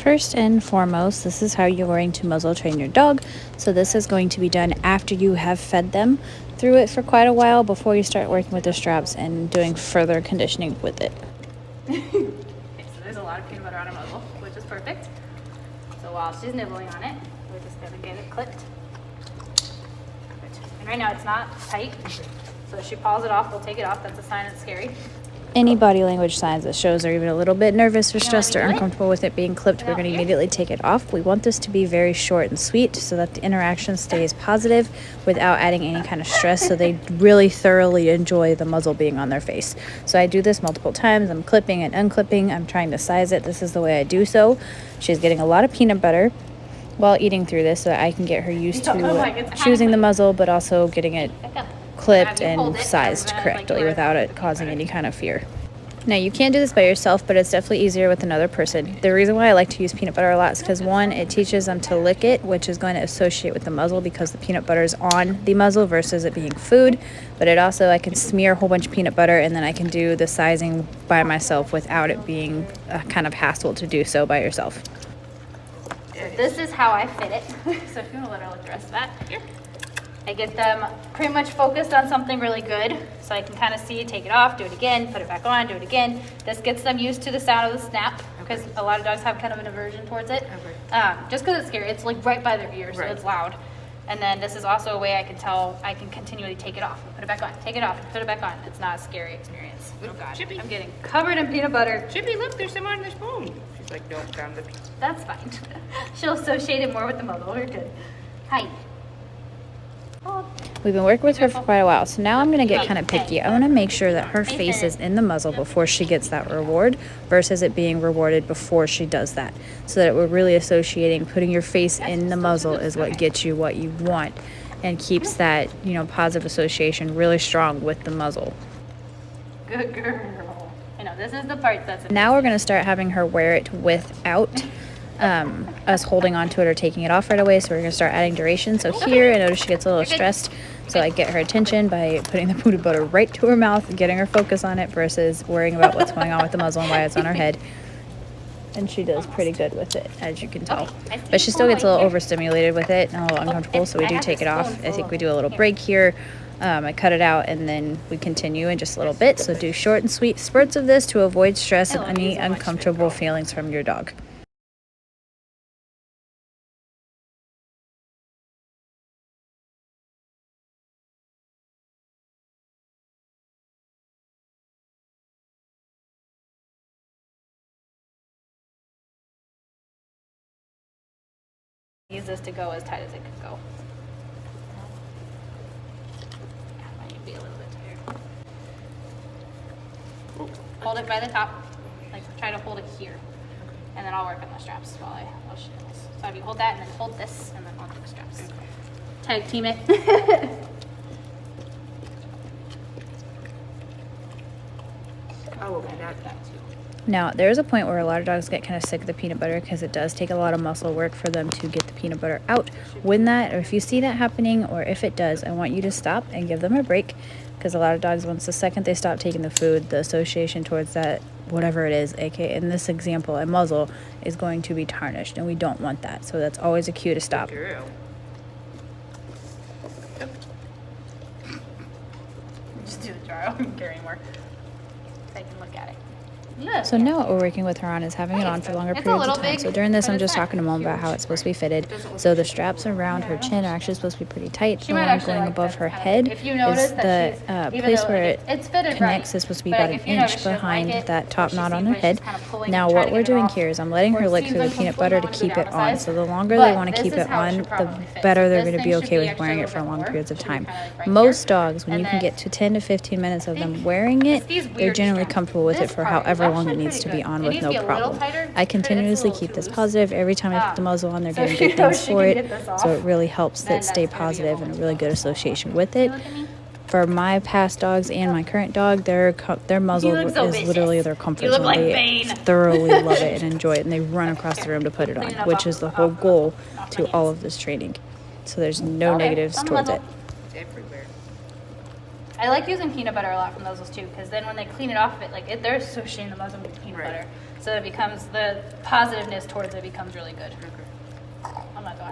First and foremost, this is how you're going to muzzle train your dog. So this is going to be done after you have fed them through it for quite a while before you start working with the straps and doing further conditioning with it. Okay, so there's a lot of peanut butter on her muzzle, which is perfect. So while she's nibbling on it, we're just going to get it clipped. And right now it's not tight, so if she paws it off, we'll take it off. That's a sign it's scary. Any body language signs that shows they're even a little bit nervous or stressed or uncomfortable with it being clipped, we're going to immediately take it off. We want this to be very short and sweet so that the interaction stays positive without adding any kind of stress, so they really thoroughly enjoy the muzzle being on their face. So I do this multiple times. I'm clipping and unclipping. I'm trying to size it. This is the way I do so. She's getting a lot of peanut butter while eating through this so that I can get her used to choosing the muzzle, but also getting it clipped and sized correctly without it causing any kind of fear. Now, you can do this by yourself, but it's definitely easier with another person. The reason why I like to use peanut butter a lot is because, one, it teaches them to lick it, which is going to associate with the muzzle because the peanut butter is on the muzzle versus it being food. But it also, I can smear a whole bunch of peanut butter and then I can do the sizing by myself without it being a kind of hassle to do so by yourself. So this is how I fit it. So if you want to let her look the rest of that, here. I get them pretty much focused on something really good, so I can kind of see, take it off, do it again, put it back on, do it again. This gets them used to the sound of the snap, because a lot of dogs have kind of an aversion towards it. Just because it's scary, it's like right by their ear, so it's loud. And then this is also a way I can tell I can continually take it off, put it back on, take it off, put it back on. It's not a scary experience. Oh God, Chippy. I'm getting covered in peanut butter. Chippy, look, there's some on the spoon. She's like, no, found the peanut. That's fine. She'll associate it more with the muzzle. We're good. Hi. We've been working with her for quite a while, so now I'm going to get kind of picky. I want to make sure that her face is in the muzzle before she gets that reward versus it being rewarded before she does that, so that we're really associating putting your face in the muzzle is what gets you what you want and keeps that, you know, positive association really strong with the muzzle. Good girl. I know, this is the part that's... Now we're going to start having her wear it without us holding on to it or taking it off right away, so we're going to start adding duration. So here I notice she gets a little stressed, so I get her attention by putting the peanut butter right to her mouth and getting her focus on it versus worrying about what's going on with the muzzle and why it's on her head. And she does pretty good with it, as you can tell, but she still gets a little overstimulated with it and a little uncomfortable, so we do take it off. I think we do a little break here. I cut it out and then we continue in just a little bit. So do short and sweet spurts of this to avoid stress and any uncomfortable feelings from your dog. Use this to go as tight as it could go. Might be a little bit tighter. Hold it by the top, like try to hold it here, and then I'll work on the straps while she does. So if you hold that and then hold this, and then I'll do the straps. Tag team it. Oh, okay, that too. Now, there's a point where a lot of dogs get kind of sick of the peanut butter because it does take a lot of muscle work for them to get the peanut butter out. When that, or if you see that happening, or if it does, I want you to stop and give them a break, because a lot of dogs, once the second they stop taking the food, the association towards that, whatever it is, aka in this example, a muzzle, is going to be tarnished, and we don't want that. So that's always a cue to stop. Just do the jar. I don't care anymore. So I can look at it. So now what we're working with her on is having it on for longer periods of time. So during this, I'm just talking to Mom about how it's supposed to be fitted. So the straps around her chin are actually supposed to be pretty tight. The one going above her head is the place where it connects is supposed to be about an inch behind that top knot on her head. Now what we're doing here is I'm letting her lick through the peanut butter to keep it on. So the longer they want to keep it on, the better they're going to be okay with wearing it for long periods of time. Most dogs, when you can get to 10 to 15 minutes of them wearing it, they're generally comfortable with it for however long it needs to be on with no problem. I continuously keep this positive. Every time I put the muzzle on, they're getting good things for it. So it really helps that stay positive and a really good association with it. For my past dogs and my current dog, their muzzle is literally their comfort zone. They thoroughly love it and enjoy it, and they run across the room to put it on, which is the whole goal to all of this training. So there's no negatives towards it. I like using peanut butter a lot from those too, because then when they clean it off of it, like they're associating the muzzle with peanut butter. So it becomes, the positiveness towards it becomes really good. Oh my gosh.